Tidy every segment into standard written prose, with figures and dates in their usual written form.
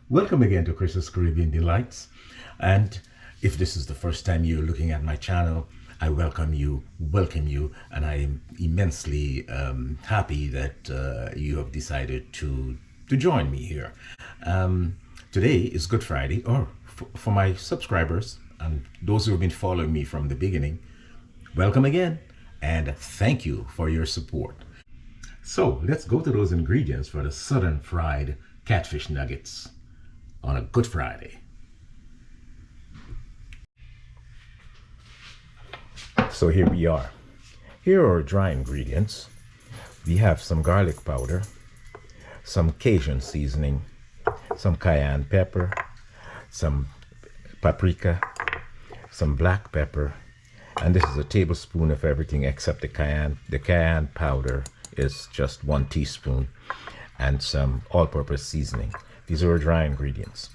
Welcome again to Chris's Caribbean Delights. And if this is the first time you're looking at my channel, I welcome you, and I am immensely happy that you have decided to join me here. Today is Good Friday, or for my subscribers and those who have been following me from the beginning, welcome again, and thank you for your support. So let's go to those ingredients for the southern fried catfish nuggets on a Good Friday. So here we are. Here are our dry ingredients. We have some garlic powder, some Cajun seasoning, some cayenne pepper, some paprika, some black pepper, and this is a tablespoon of everything except the cayenne. The cayenne powder is just 1 teaspoon, and some all-purpose seasoning. These are our dry ingredients.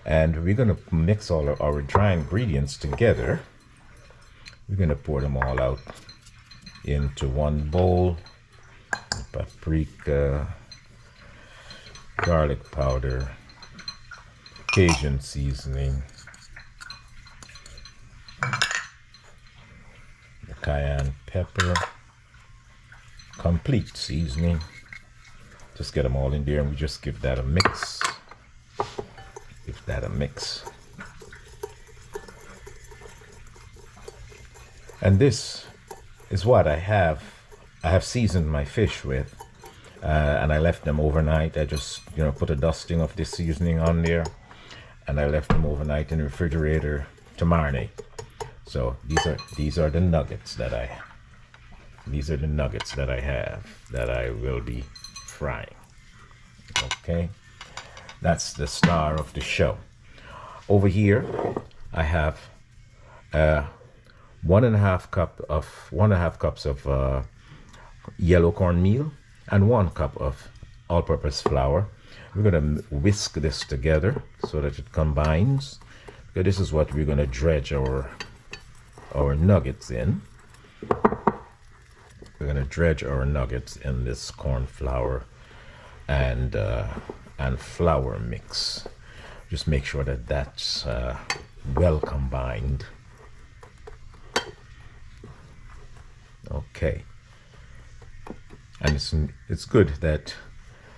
And we're going to mix all of our dry ingredients together. We're going to pour them all out into one bowl. Paprika, garlic powder, Cajun seasoning, the cayenne pepper, complete seasoning. Just get them all in there and we just give that a mix. Give that a mix. And this is what I have seasoned my fish with, and I left them overnight. I just put a dusting of this seasoning on there, and I left them overnight in the refrigerator to marinate. So these are the nuggets that I have that I will be frying. Okay, that's the star of the show. Over here I have 1.5 cups of yellow cornmeal and 1 cup of all-purpose flour. We're going to whisk this together so that it combines. Okay, this is what we're going to dredge our nuggets in. We're going to dredge our nuggets in this corn flour and flour mix. Just make sure that that's well combined. Okay, and it's good that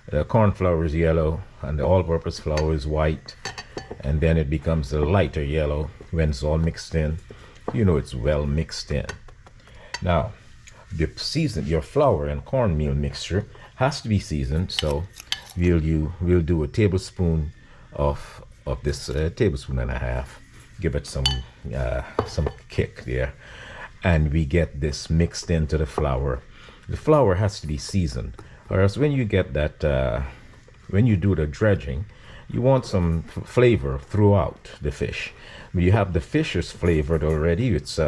the corn flour is yellow and the all-purpose flour is white, and then it becomes a lighter yellow when it's all mixed in. It's well mixed in. Now, your flour and cornmeal mixture has to be seasoned, so we'll do a tablespoon of this, tablespoon and a half. Give it some kick there. And we get this mixed into the flour. The flour has to be seasoned, or else when you get that, when you do the dredging, you want some flavor throughout the fish. When you have the fish is flavored already, it's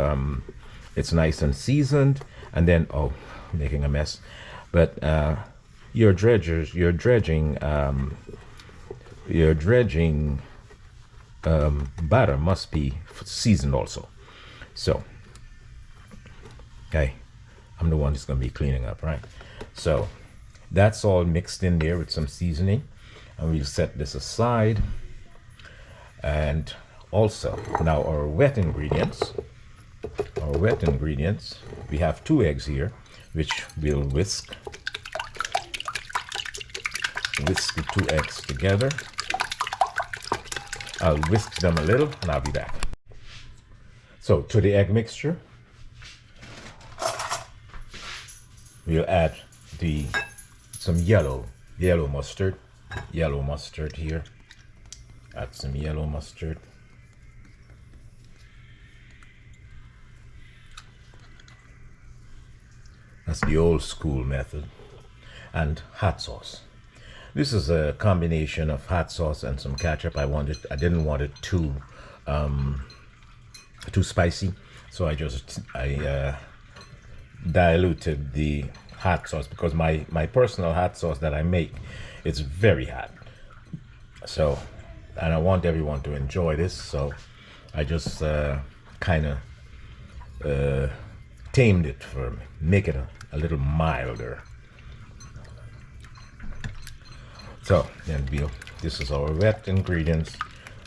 nice and seasoned, and then making a mess. But your dredging batter must be seasoned also. So. Okay, I'm the one who's going to be cleaning up, right? So that's all mixed in there with some seasoning, and we'll set this aside. And also now our wet ingredients. We have 2 eggs here, which we'll whisk the 2 eggs together. I'll whisk them a little and I'll be back. So to the egg mixture, we'll add some yellow mustard here. Add some yellow mustard. That's the old school method. And hot sauce. This is a combination of hot sauce and some ketchup. I didn't want it too spicy, so I diluted the hot sauce, because my personal hot sauce that I make, it's very hot. So, and I want everyone to enjoy this, so I just kind of tamed it make it a little milder. So then this is our wet ingredients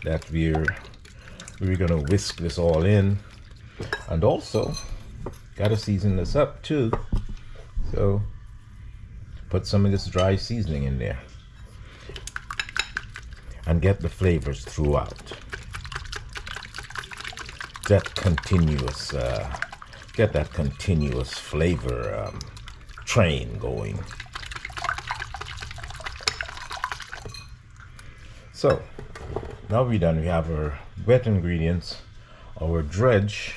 that we're gonna whisk this all in, and also gotta season this up too. So put some of this dry seasoning in there and get the flavors throughout. That continuous, get that continuous flavor train going. So now we're done. We have our wet ingredients, our dredge.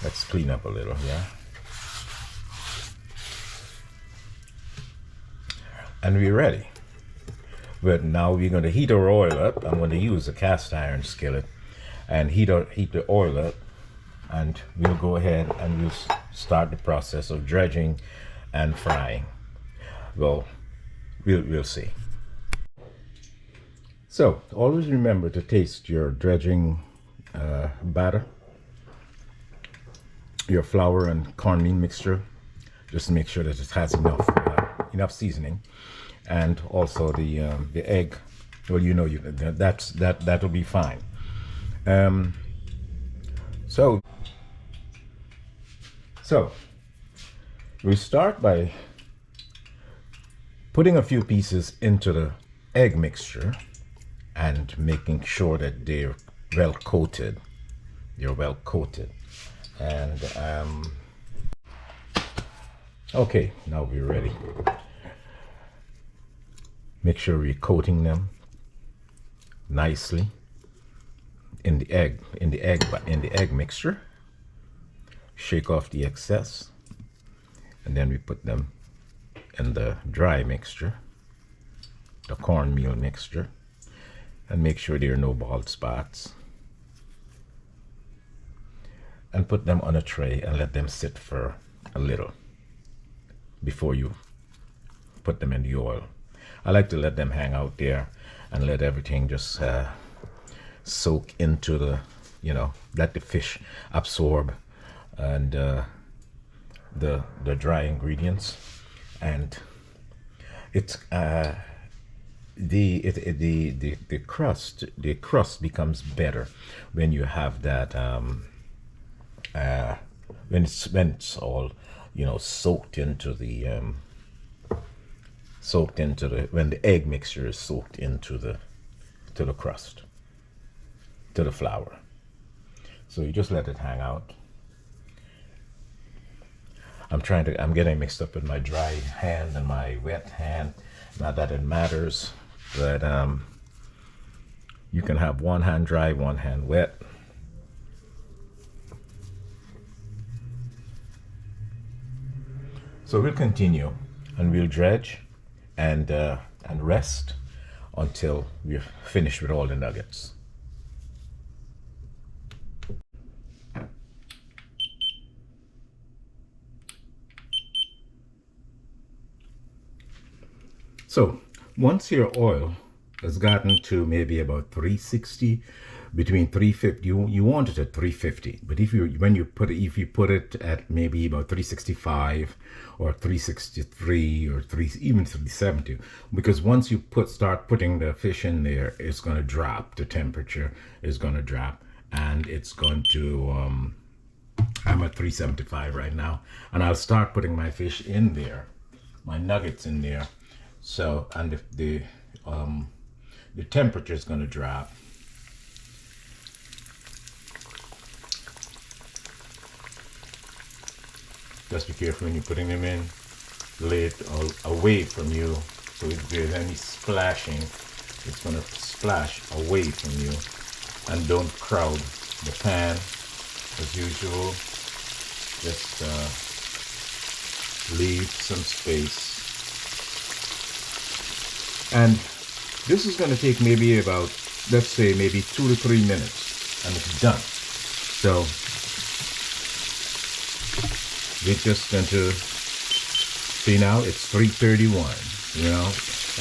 Let's clean up a little, yeah. And we're ready. But now we're going to heat our oil up. I'm going to use a cast iron skillet and heat the oil up, and we'll go ahead and we'll start the process of dredging and frying. Well, we'll see. So always remember to taste your dredging batter, your flour and cornmeal mixture, just to make sure that it has enough seasoning, and also the egg. Well, you know, that will be fine. So we start by putting a few pieces into the egg mixture and making sure that they're well coated. And okay, now we're ready. Make sure we're coating them nicely in the egg mixture. Shake off the excess, and then we put them in the dry mixture, the cornmeal mixture, and make sure there are no bald spots, and put them on a tray and let them sit for a little before you put them in the oil. I like to let them hang out there and let everything just soak into the, let the fish absorb and the dry ingredients, and it's the crust becomes better when you have that when it's all soaked into the when the egg mixture is soaked into the crust, to the flour. So you just let it hang out. I'm getting mixed up with my dry hand and my wet hand. Not that it matters, but you can have one hand dry, one hand wet. So we'll continue and we'll dredge and rest until we're finished with all the nuggets. So once your oil has gotten to maybe about 360, between 350, you want it at 350. But if you put it at maybe about 365 or 363 or even 370, because once you start putting the fish in there, it's going to drop. The temperature is going to drop, and it's going to. I'm at 375 right now, and I'll start putting my fish in there, my nuggets in there. So, and the temperature is going to drop. Just be careful when you're putting them in. Lay it away from you, so if there's any splashing, it's going to splash away from you. And don't crowd the pan as usual. Just leave some space. And this is going to take maybe about, let's say, maybe 2 to 3 minutes, and it's done. So we're just going to see now it's 331.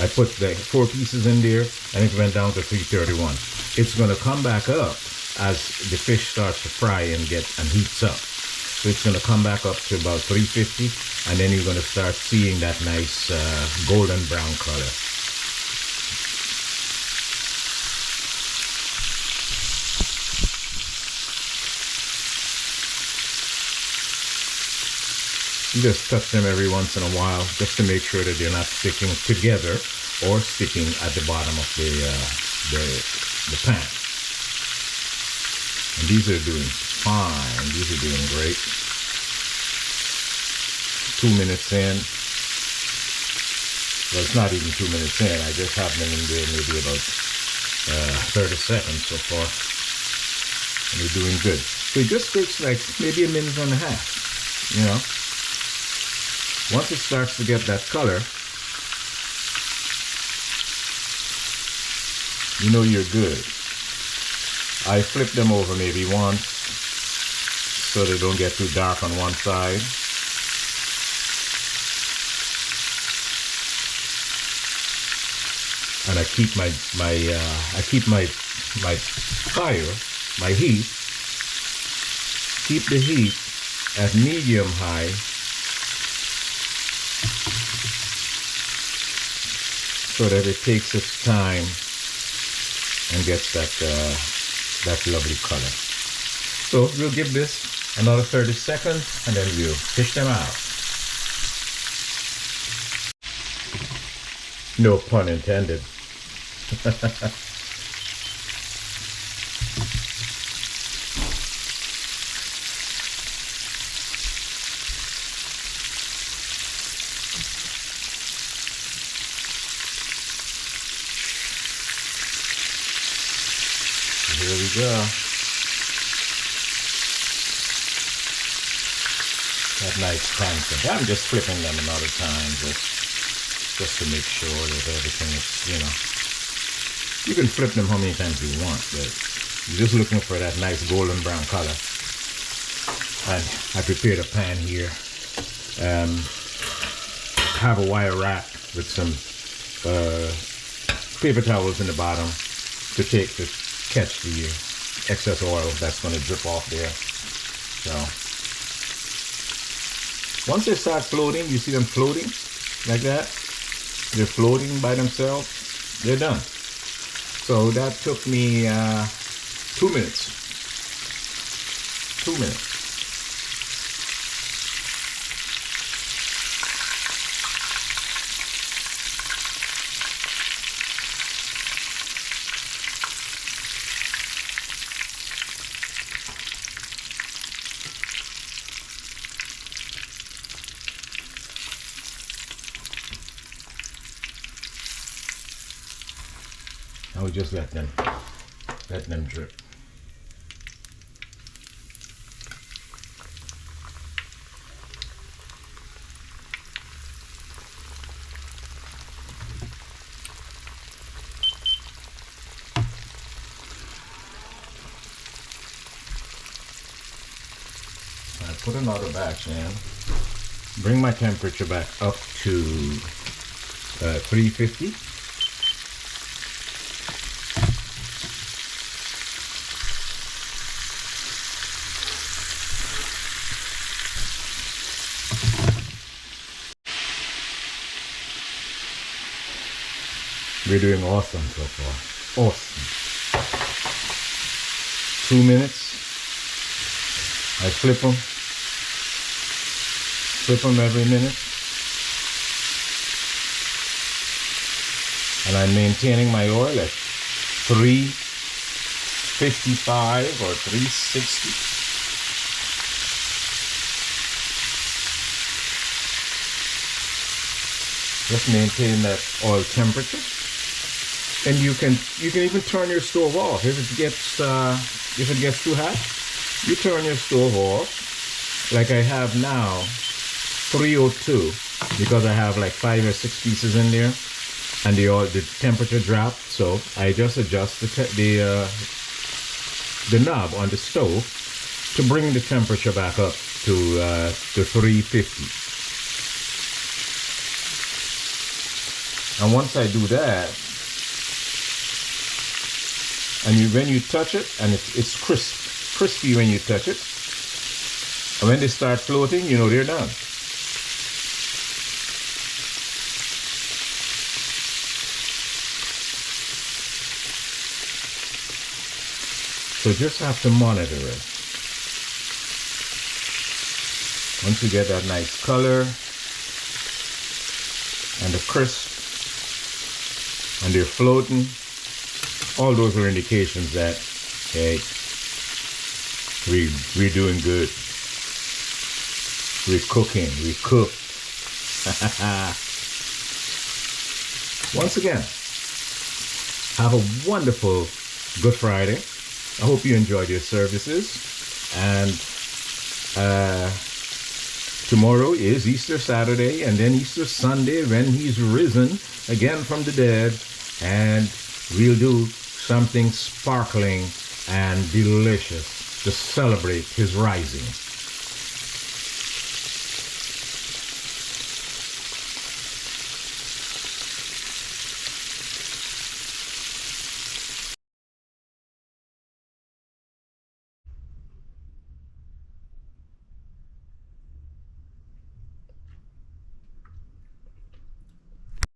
I put the 4 pieces in there, and it went down to 331. It's going to come back up as the fish starts to fry and heats up. So it's going to come back up to about 350, and then you're going to start seeing that nice golden brown color. You just touch them every once in a while just to make sure that they're not sticking together or sticking at the bottom of the pan. And these are doing fine. These are doing great. 2 minutes in. Well, it's not even 2 minutes in. I just have them in there maybe about 30 seconds so far. And they're doing good. So it just takes like maybe a minute and a half, you know. Once it starts to get that color, you know you're good. I flip them over maybe once so they don't get too dark on one side. And I keep my fire, my heat, keep the heat at medium high so that it takes its time and gets that lovely color. So we'll give this another 30 seconds and then we'll fish them out. No pun intended. Here we go. That nice crankling. I'm just flipping them another time just to make sure that everything is, you know. You can flip them how many times you want, but you're just looking for that nice golden brown color. And I prepared a pan here. Have a wire rack with some paper towels in the bottom to catch the excess oil that's going to drip off there. So once they start floating, you see them floating like that. They're floating by themselves. They're done. So that took me 2 minutes. 2 minutes. I would just let them drip. I put another batch in. Bring my temperature back up to 350. We're doing awesome so far. Awesome. 2 minutes. I flip them. Flip them every minute. And I'm maintaining my oil at 355 or 360. Just maintain that oil temperature. And you can even turn your stove off if it gets too hot. You turn your stove off, like I have now, 302, because I have like 5 or 6 pieces in there, and the temperature dropped. So I just adjust the knob on the stove to bring the temperature back up to 350. And once I do that, and when you touch it, and it's crispy when you touch it, and when they start floating, you know they're done. So just have to monitor it. Once you get that nice color and the crisp and they're floating, all those are indications that, hey, we're doing good. We're cooking, we cooked. Once again, have a wonderful Good Friday. I hope you enjoyed your services. And tomorrow is Easter Saturday, and then Easter Sunday when he's risen again from the dead, and we'll do something sparkling and delicious to celebrate his rising.